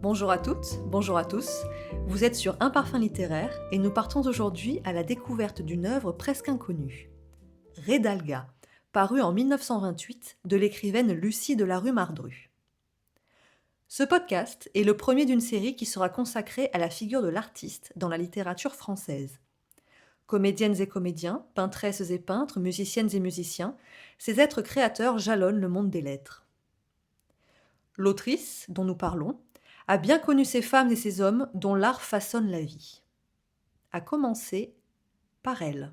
Bonjour à toutes, bonjour à tous. Vous êtes sur Un parfum littéraire et nous partons aujourd'hui à la découverte d'une œuvre presque inconnue. Redalga, paru en 1928 de l'écrivaine Lucie de la Rue Mardru. Ce podcast est le premier d'une série qui sera consacrée à la figure de l'artiste dans la littérature française. Comédiennes et comédiens, peintresses et peintres, musiciennes et musiciens, ces êtres créateurs jalonnent le monde des lettres. L'autrice, dont nous parlons, a bien connu ces femmes et ces hommes dont l'art façonne la vie. À commencer par elle.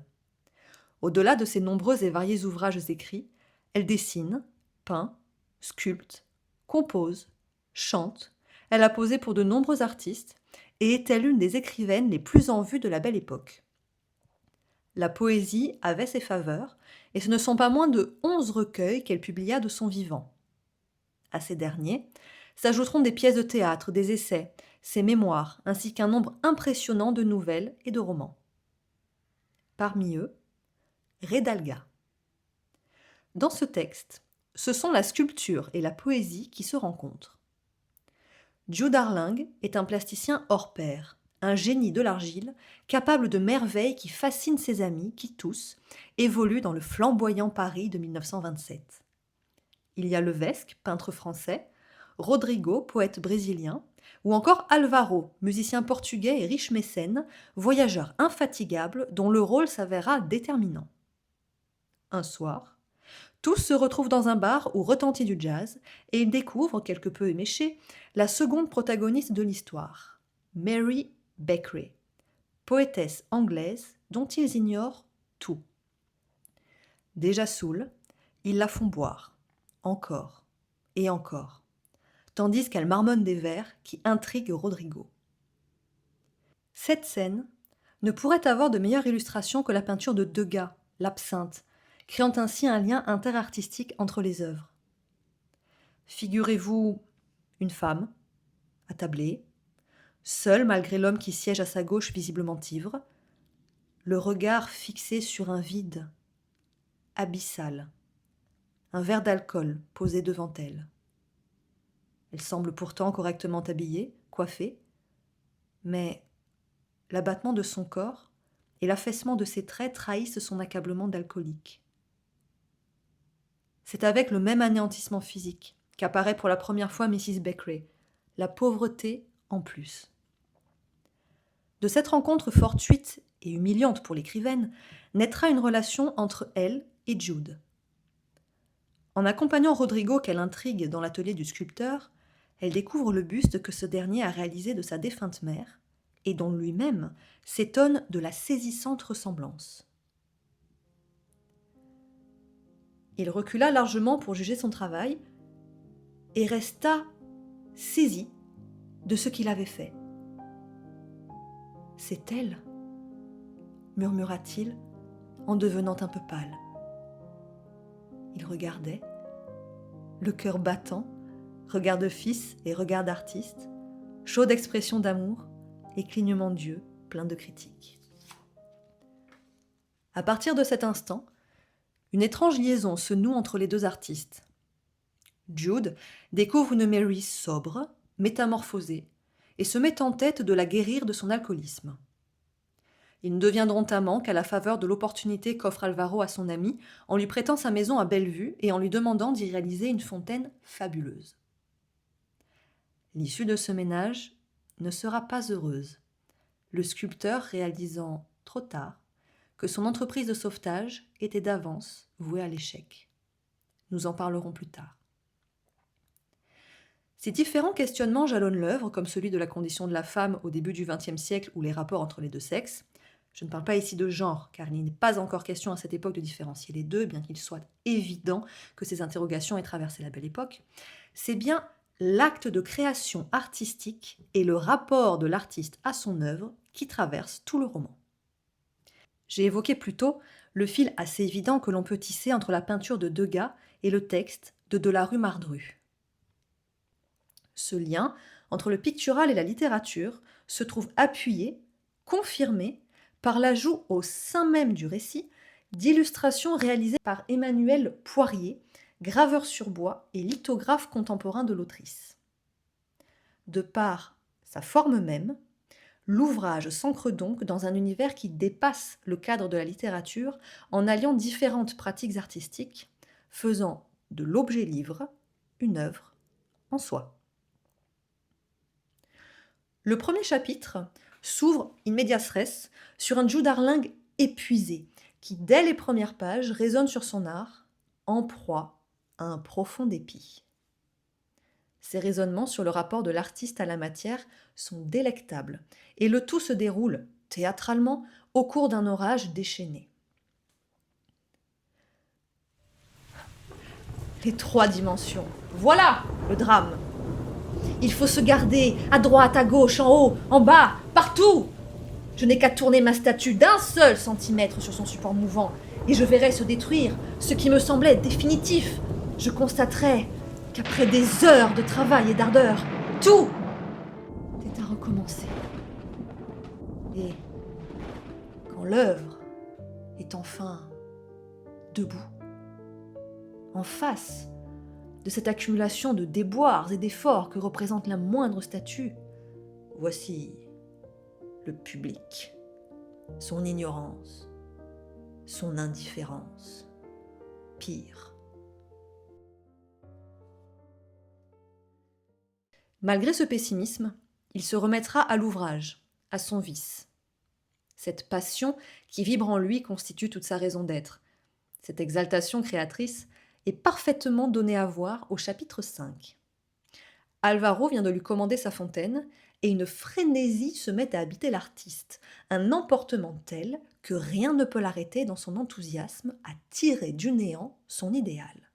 Au-delà de ses nombreux et variés ouvrages écrits, elle dessine, peint, sculpte, compose, chante, elle a posé pour de nombreux artistes et est-elle l'une des écrivaines les plus en vue de la Belle Époque. La poésie avait ses faveurs, et ce ne sont pas moins de 11 recueils qu'elle publia de son vivant. À ces derniers s'ajouteront des pièces de théâtre, des essais, ses mémoires, ainsi qu'un nombre impressionnant de nouvelles et de romans. Parmi eux, Redalga. Dans ce texte, ce sont la sculpture et la poésie qui se rencontrent. Joe Darling est un plasticien hors pair, un génie de l'argile, capable de merveilles qui fascinent ses amis qui, tous, évoluent dans le flamboyant Paris de 1927. Il y a Levesque, peintre français, Rodrigo, poète brésilien, ou encore Alvaro, musicien portugais et riche mécène, voyageur infatigable dont le rôle s'avéra déterminant. Un soir, tous se retrouvent dans un bar où retentit du jazz et ils découvrent, quelque peu éméchés, la seconde protagoniste de l'histoire, Mary Beckwith, poétesse anglaise dont ils ignorent tout. Déjà saouls, ils la font boire, encore et encore, tandis qu'elle marmonne des vers qui intriguent Rodrigo. Cette scène ne pourrait avoir de meilleure illustration que la peinture de Degas, l'Absinthe, créant ainsi un lien interartistique entre les œuvres. Figurez-vous une femme, attablée, seule malgré l'homme qui siège à sa gauche visiblement ivre, le regard fixé sur un vide, abyssal, un verre d'alcool posé devant elle. Elle semble pourtant correctement habillée, coiffée, mais l'abattement de son corps et l'affaissement de ses traits trahissent son accablement d'alcoolique. C'est avec le même anéantissement physique qu'apparaît pour la première fois Mrs. Beckwith, la pauvreté en plus. De cette rencontre fortuite et humiliante pour l'écrivaine, naîtra une relation entre elle et Jude. En accompagnant Rodrigo qu'elle intrigue dans l'atelier du sculpteur, elle découvre le buste que ce dernier a réalisé de sa défunte mère et dont lui-même s'étonne de la saisissante ressemblance. Il recula largement pour juger son travail et resta saisi de ce qu'il avait fait. « C'est elle » murmura-t-il en devenant un peu pâle. Il regardait, le cœur battant, regard de fils et regard d'artiste, chaude expression d'amour et clignement d'yeux plein de critiques. À partir de cet instant, une étrange liaison se noue entre les deux artistes. Jude découvre une Mary sobre, métamorphosée, et se met en tête de la guérir de son alcoolisme. Ils ne deviendront amants qu'à la faveur de l'opportunité qu'offre Alvaro à son ami en lui prêtant sa maison à Bellevue et en lui demandant d'y réaliser une fontaine fabuleuse. L'issue de ce ménage ne sera pas heureuse, le sculpteur réalisant trop tard que son entreprise de sauvetage était d'avance vouée à l'échec. Nous en parlerons plus tard. Ces différents questionnements jalonnent l'œuvre, comme celui de la condition de la femme au début du XXe siècle ou les rapports entre les deux sexes. Je ne parle pas ici de genre, car il n'est pas encore question à cette époque de différencier les deux, bien qu'il soit évident que ces interrogations aient traversé la Belle Époque. C'est bien l'acte de création artistique et le rapport de l'artiste à son œuvre qui traverse tout le roman. J'ai évoqué plus tôt le fil assez évident que l'on peut tisser entre la peinture de Degas et le texte de la Rue Mardru. Ce lien entre le pictural et la littérature se trouve appuyé, confirmé, par l'ajout au sein même du récit d'illustrations réalisées par Emmanuel Poirier, graveur sur bois et lithographe contemporain de l'autrice. De par sa forme même, l'ouvrage s'ancre donc dans un univers qui dépasse le cadre de la littérature en alliant différentes pratiques artistiques, faisant de l'objet livre une œuvre en soi. Le premier chapitre s'ouvre in medias res sur un Jude Arling épuisé, qui dès les premières pages résonne sur son art, en proie à un profond dépit. Ces raisonnements sur le rapport de l'artiste à la matière sont délectables, et le tout se déroule, théâtralement, au cours d'un orage déchaîné. Les 3 dimensions, voilà le drame. Il faut se garder, à droite, à gauche, en haut, en bas, partout. Je n'ai qu'à tourner ma statue d'1 seul centimètre sur son support mouvant, et je verrai se détruire ce qui me semblait définitif. Je constaterai qu'après des heures de travail et d'ardeur, tout est à recommencer. Et quand l'œuvre est enfin debout, en face de cette accumulation de déboires et d'efforts que représente la moindre statue, voici le public, son ignorance, son indifférence, pire. Malgré ce pessimisme, il se remettra à l'ouvrage, à son vice. Cette passion qui vibre en lui constitue toute sa raison d'être. Cette exaltation créatrice est parfaitement donnée à voir au chapitre 5. Alvaro vient de lui commander sa fontaine et une frénésie se met à habiter l'artiste, un emportement tel que rien ne peut l'arrêter dans son enthousiasme à tirer du néant son idéal.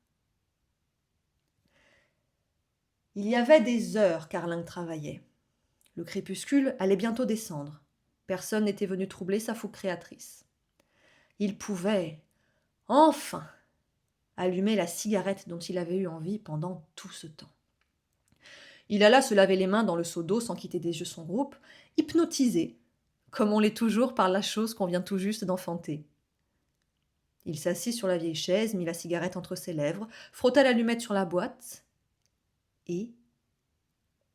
Il y avait des heures qu'Arling travaillait. Le crépuscule allait bientôt descendre. Personne n'était venu troubler sa fougue créatrice. Il pouvait, enfin, allumer la cigarette dont il avait eu envie pendant tout ce temps. Il alla se laver les mains dans le seau d'eau sans quitter des yeux son groupe, hypnotisé, comme on l'est toujours par la chose qu'on vient tout juste d'enfanter. Il s'assit sur la vieille chaise, mit la cigarette entre ses lèvres, frotta l'allumette sur la boîte et,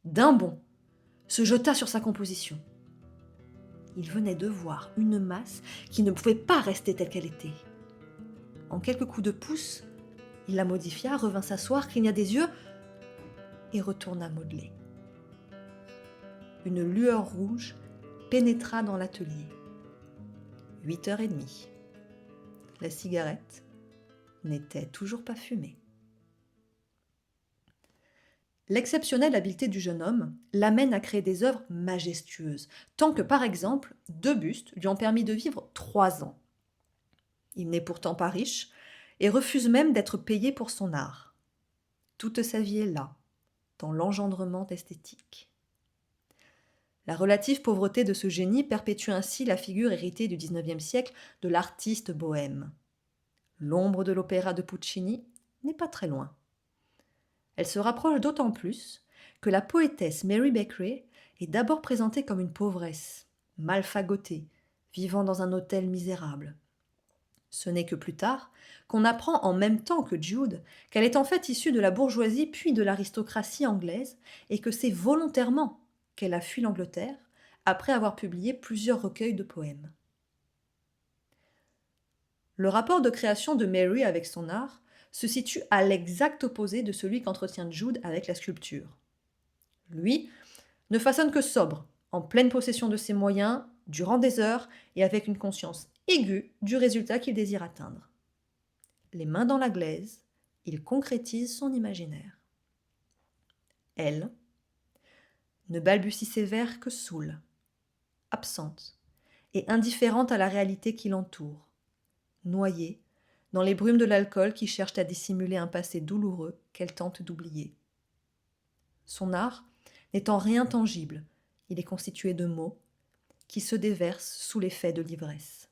d'un bond, se jeta sur sa composition. Il venait de voir une masse qui ne pouvait pas rester telle qu'elle était. En quelques coups de pouce, il la modifia, revint s'asseoir, cligna des yeux et retourna modeler. Une lueur rouge pénétra dans l'atelier. 8h30. La cigarette n'était toujours pas fumée. L'exceptionnelle habileté du jeune homme l'amène à créer des œuvres majestueuses, tant que, par exemple, 2 bustes lui ont permis de vivre 3 ans. Il n'est pourtant pas riche et refuse même d'être payé pour son art. Toute sa vie est là, dans l'engendrement esthétique. La relative pauvreté de ce génie perpétue ainsi la figure héritée du XIXe siècle de l'artiste bohème. L'ombre de l'opéra de Puccini n'est pas très loin. Elle se rapproche d'autant plus que la poétesse Mary Beckwith est d'abord présentée comme une pauvresse, mal fagotée, vivant dans un hôtel misérable. Ce n'est que plus tard qu'on apprend en même temps que Jude qu'elle est en fait issue de la bourgeoisie puis de l'aristocratie anglaise et que c'est volontairement qu'elle a fui l'Angleterre après avoir publié plusieurs recueils de poèmes. Le rapport de création de Mary avec son art se situe à l'exact opposé de celui qu'entretient Jude avec la sculpture. Lui ne façonne que sobre, en pleine possession de ses moyens, durant des heures et avec une conscience aiguë du résultat qu'il désire atteindre. Les mains dans la glaise, il concrétise son imaginaire. Elle ne balbutie ses vers que saoule, absente et indifférente à la réalité qui l'entoure, noyée dans les brumes de l'alcool qui cherchent à dissimuler un passé douloureux qu'elle tente d'oublier. Son art n'est en rien tangible, il est constitué de mots qui se déversent sous l'effet de l'ivresse.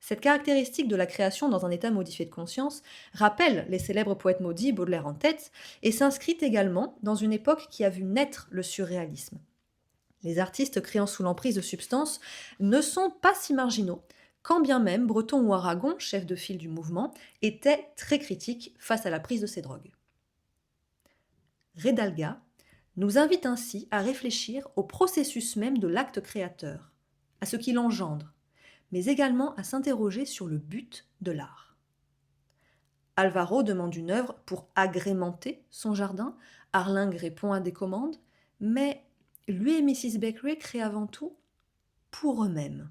Cette caractéristique de la création dans un état modifié de conscience rappelle les célèbres poètes maudits, Baudelaire en tête, et s'inscrit également dans une époque qui a vu naître le surréalisme. Les artistes créant sous l'emprise de substances ne sont pas si marginaux, quand bien même Breton ou Aragon, chef de file du mouvement, était très critique face à la prise de ces drogues. Redalga nous invite ainsi à réfléchir au processus même de l'acte créateur, à ce qu'il engendre, mais également à s'interroger sur le but de l'art. Alvaro demande une œuvre pour agrémenter son jardin, Arlingue répond à des commandes, mais lui et Mrs. Beckery créent avant tout pour eux-mêmes.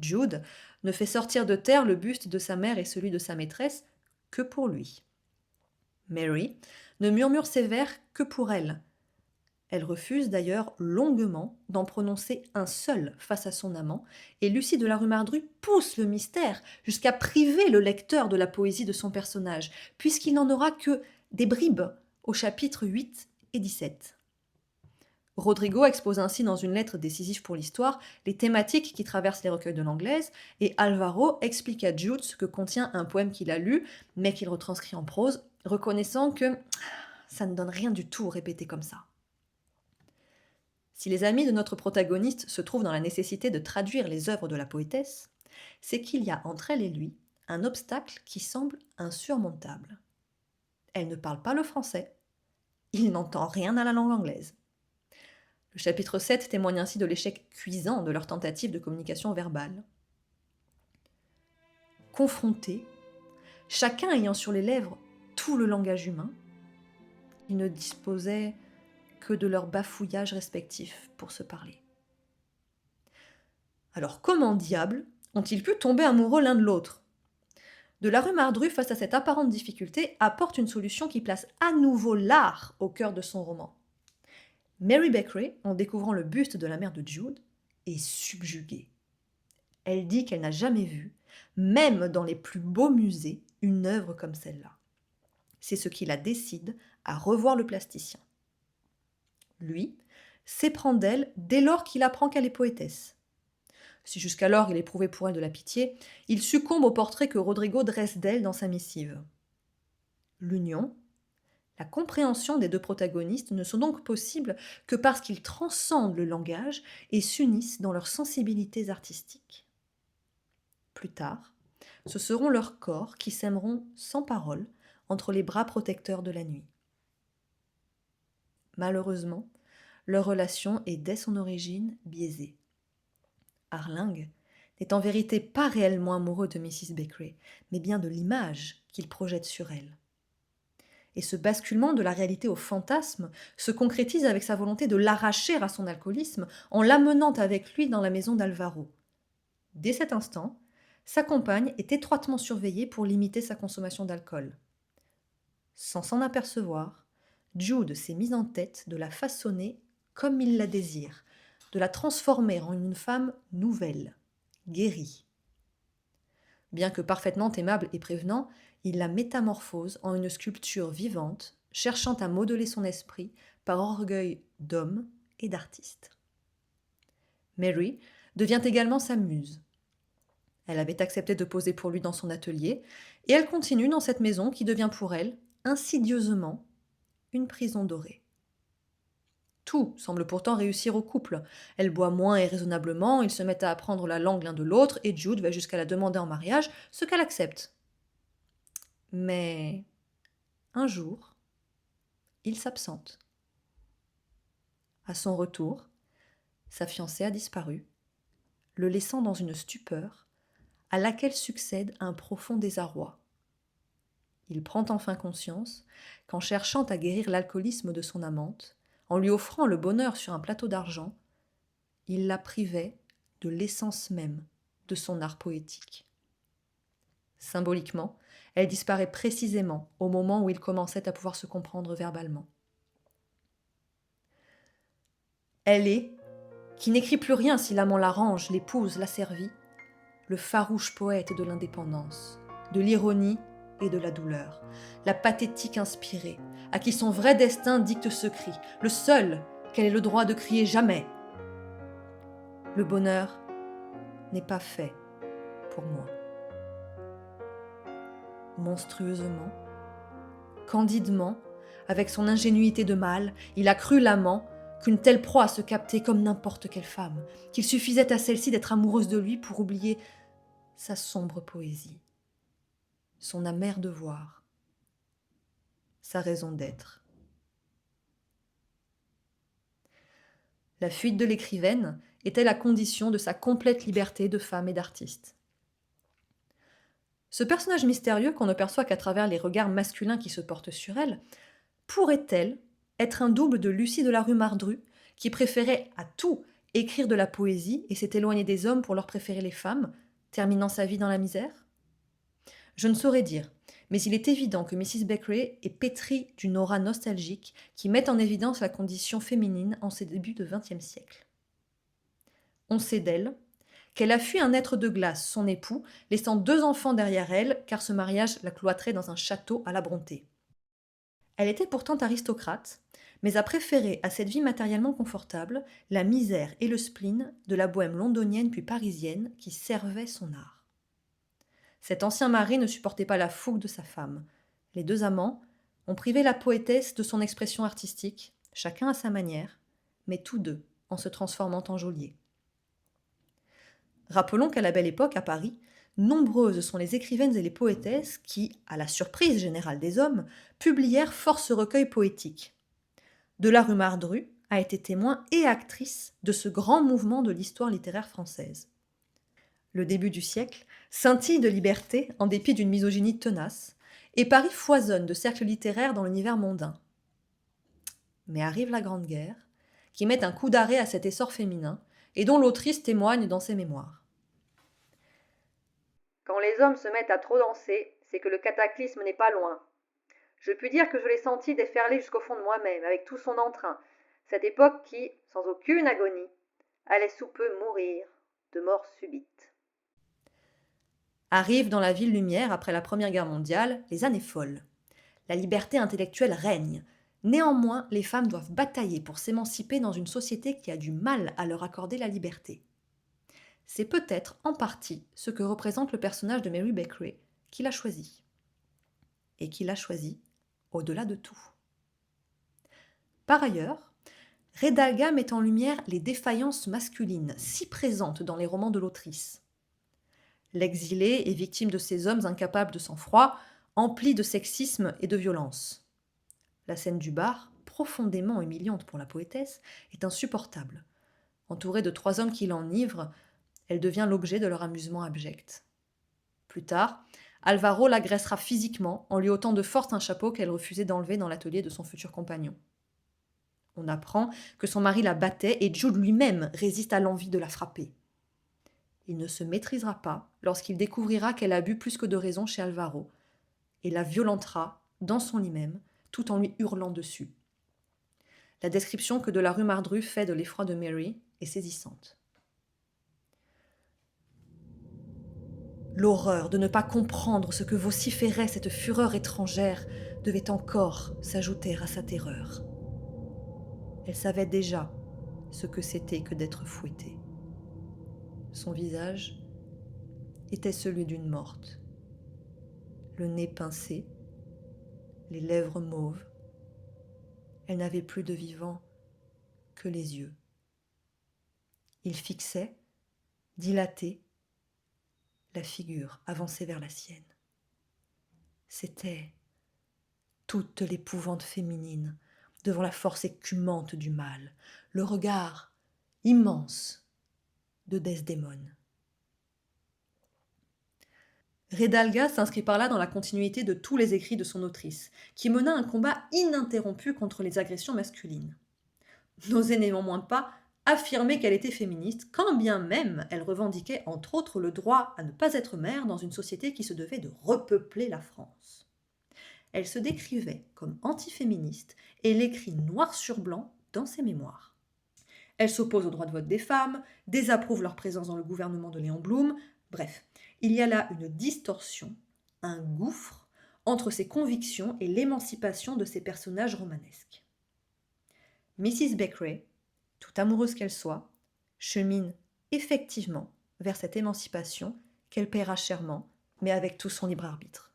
Jude ne fait sortir de terre le buste de sa mère et celui de sa maîtresse que pour lui. Mary ne murmure ses vers que pour elle. Elle refuse d'ailleurs longuement d'en prononcer un seul face à son amant, et Lucie de la rue Mardru pousse le mystère jusqu'à priver le lecteur de la poésie de son personnage, puisqu'il n'en aura que des bribes aux chapitres 8 et 17. Rodrigo expose ainsi dans une lettre décisive pour l'histoire les thématiques qui traversent les recueils de l'anglaise, et Alvaro explique à Jude ce que contient un poème qu'il a lu, mais qu'il retranscrit en prose, reconnaissant que ça ne donne rien du tout répété comme ça. Si les amis de notre protagoniste se trouvent dans la nécessité de traduire les œuvres de la poétesse, c'est qu'il y a entre elle et lui un obstacle qui semble insurmontable. Elle ne parle pas le français, il n'entend rien à la langue anglaise. Le chapitre 7 témoigne ainsi de l'échec cuisant de leur tentative de communication verbale. Confrontés, chacun ayant sur les lèvres tout le langage humain, ils ne disposaient que de leur bafouillage respectif pour se parler. Alors comment diable ont-ils pu tomber amoureux l'un de l'autre ? De la rue Mardru, face à cette apparente difficulté, apporte une solution qui place à nouveau l'art au cœur de son roman. Mary Beckery, en découvrant le buste de la mère de Jude, est subjuguée. Elle dit qu'elle n'a jamais vu, même dans les plus beaux musées, une œuvre comme celle-là. C'est ce qui la décide à revoir le plasticien. Lui s'éprend d'elle dès lors qu'il apprend qu'elle est poétesse. Si jusqu'alors il éprouvait pour elle de la pitié, il succombe au portrait que Rodrigo dresse d'elle dans sa missive. L'union, la compréhension des deux protagonistes ne sont donc possibles que parce qu'ils transcendent le langage et s'unissent dans leurs sensibilités artistiques. Plus tard, ce seront leurs corps qui s'aimeront sans parole entre les bras protecteurs de la nuit. Malheureusement, leur relation est dès son origine biaisée. Arlingue n'est en vérité pas réellement amoureux de Mrs. Beckery, mais bien de l'image qu'il projette sur elle. Et ce basculement de la réalité au fantasme se concrétise avec sa volonté de l'arracher à son alcoolisme en l'amenant avec lui dans la maison d'Alvaro. Dès cet instant, sa compagne est étroitement surveillée pour limiter sa consommation d'alcool. Sans s'en apercevoir, Jude s'est mise en tête de la façonner comme il la désire, de la transformer en une femme nouvelle, guérie. Bien que parfaitement aimable et prévenant, il la métamorphose en une sculpture vivante, cherchant à modeler son esprit par orgueil d'homme et d'artiste. Mary devient également sa muse. Elle avait accepté de poser pour lui dans son atelier, et elle continue dans cette maison qui devient pour elle, insidieusement, une prison dorée. Tout semble pourtant réussir au couple. Elle boit moins et raisonnablement, ils se mettent à apprendre la langue l'un de l'autre, et Jude va jusqu'à la demander en mariage, ce qu'elle accepte. Mais un jour, il s'absente. À son retour, sa fiancée a disparu, le laissant dans une stupeur à laquelle succède un profond désarroi. Il prend enfin conscience qu'en cherchant à guérir l'alcoolisme de son amante, en lui offrant le bonheur sur un plateau d'argent, il la privait de l'essence même de son art poétique. Symboliquement, elle disparaît précisément au moment où ils commençaient à pouvoir se comprendre verbalement. Elle est, qui n'écrit plus rien si l'amant l'arrange, l'épouse, l'asservit, le farouche poète de l'indépendance, de l'ironie et de la douleur, la pathétique inspirée, à qui son vrai destin dicte ce cri, le seul qu'elle ait le droit de crier jamais. Le bonheur n'est pas fait pour moi. Monstrueusement, candidement, avec son ingénuité de mâle, il a cru l'amant qu'une telle proie se captait comme n'importe quelle femme, qu'il suffisait à celle-ci d'être amoureuse de lui pour oublier sa sombre poésie, son amer devoir, sa raison d'être. La fuite de l'écrivaine était la condition de sa complète liberté de femme et d'artiste. Ce personnage mystérieux qu'on ne perçoit qu'à travers les regards masculins qui se portent sur elle, pourrait-elle être un double de Lucie de la rue Mardru, qui préférait à tout écrire de la poésie et s'est éloignée des hommes pour leur préférer les femmes, terminant sa vie dans la misère? Je ne saurais dire, mais il est évident que Mrs. Beckeray est pétrie d'une aura nostalgique qui met en évidence la condition féminine en ces débuts de XXe siècle. On sait d'elle qu'elle a fui un être de glace, son époux, laissant 2 enfants derrière elle, car ce mariage la cloîtrait dans un château à la Brontë. Elle était pourtant aristocrate, mais a préféré à cette vie matériellement confortable la misère et le spleen de la bohème londonienne puis parisienne qui servait son art. Cet ancien mari ne supportait pas la fougue de sa femme. Les 2 amants ont privé la poétesse de son expression artistique, chacun à sa manière, mais tous 2 en se transformant en geôliers. Rappelons qu'à la Belle Époque, à Paris, nombreuses sont les écrivaines et les poétesses qui, à la surprise générale des hommes, publièrent force recueils poétiques. De la rue Mardru a été témoin et actrice de ce grand mouvement de l'histoire littéraire française. Le début du siècle scintille de liberté en dépit d'une misogynie tenace, et Paris foisonne de cercles littéraires dans l'univers mondain. Mais arrive la Grande Guerre, qui met un coup d'arrêt à cet essor féminin, et dont l'autrice témoigne dans ses mémoires. Quand les hommes se mettent à trop danser, c'est que le cataclysme n'est pas loin. Je puis dire que je l'ai senti déferler jusqu'au fond de moi-même, avec tout son entrain, cette époque qui, sans aucune agonie, allait sous peu mourir de mort subite. Arrivent dans la ville lumière, après la Première Guerre mondiale, les années folles. La liberté intellectuelle règne. Néanmoins, les femmes doivent batailler pour s'émanciper dans une société qui a du mal à leur accorder la liberté. C'est peut-être en partie ce que représente le personnage de Mary Beckeray, qu'il a choisi. Et qu'il a choisi au-delà de tout. Par ailleurs, Redalga met en lumière les défaillances masculines si présentes dans les romans de l'autrice. L'exilé est victime de ces hommes incapables de sang-froid, emplis de sexisme et de violence. La scène du bar, profondément humiliante pour la poétesse, est insupportable. Entourée de 3 hommes qui l'enivrent, elle devient l'objet de leur amusement abject. Plus tard, Alvaro l'agressera physiquement en lui ôtant de force un chapeau qu'elle refusait d'enlever dans l'atelier de son futur compagnon. On apprend que son mari la battait et Jude lui-même résiste à l'envie de la frapper. Il ne se maîtrisera pas lorsqu'il découvrira qu'elle a bu plus que de raison chez Alvaro et la violentera dans son lit même, tout en lui hurlant dessus. La description que de la rue Mardru fait de l'effroi de Mary est saisissante. L'horreur de ne pas comprendre ce que vociférait cette fureur étrangère devait encore s'ajouter à sa terreur. Elle savait déjà ce que c'était que d'être fouettée. Son visage était celui d'une morte. Le nez pincé, les lèvres mauves. Elle n'avait plus de vivant que les yeux. Ils fixaient, dilatés, la figure avancée vers la sienne. C'était toute l'épouvante féminine devant la force écumante du mal, le regard immense de Desdémone. Redalga s'inscrit par là dans la continuité de tous les écrits de son autrice, qui mena un combat ininterrompu contre les agressions masculines. N'osait néanmoins pas affirmer qu'elle était féministe, quand bien même elle revendiquait entre autres le droit à ne pas être mère dans une société qui se devait de repeupler la France. Elle se décrivait comme antiféministe et l'écrit noir sur blanc dans ses mémoires. Elle s'oppose au droit de vote des femmes, désapprouve leur présence dans le gouvernement de Léon Blum, bref, il y a là une distorsion, un gouffre entre ses convictions et l'émancipation de ces personnages romanesques. Mrs. Beckeray, tout amoureuse qu'elle soit, chemine effectivement vers cette émancipation qu'elle paiera chèrement, mais avec tout son libre arbitre.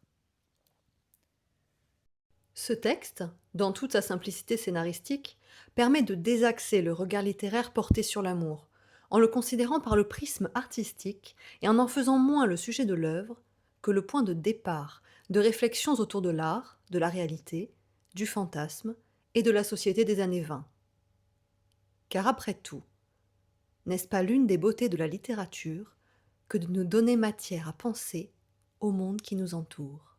Ce texte, dans toute sa simplicité scénaristique, permet de désaxer le regard littéraire porté sur l'amour, en le considérant par le prisme artistique et en faisant moins le sujet de l'œuvre que le point de départ de réflexions autour de l'art, de la réalité, du fantasme et de la société des années 20. Car après tout, n'est-ce pas l'une des beautés de la littérature que de nous donner matière à penser au monde qui nous entoure ?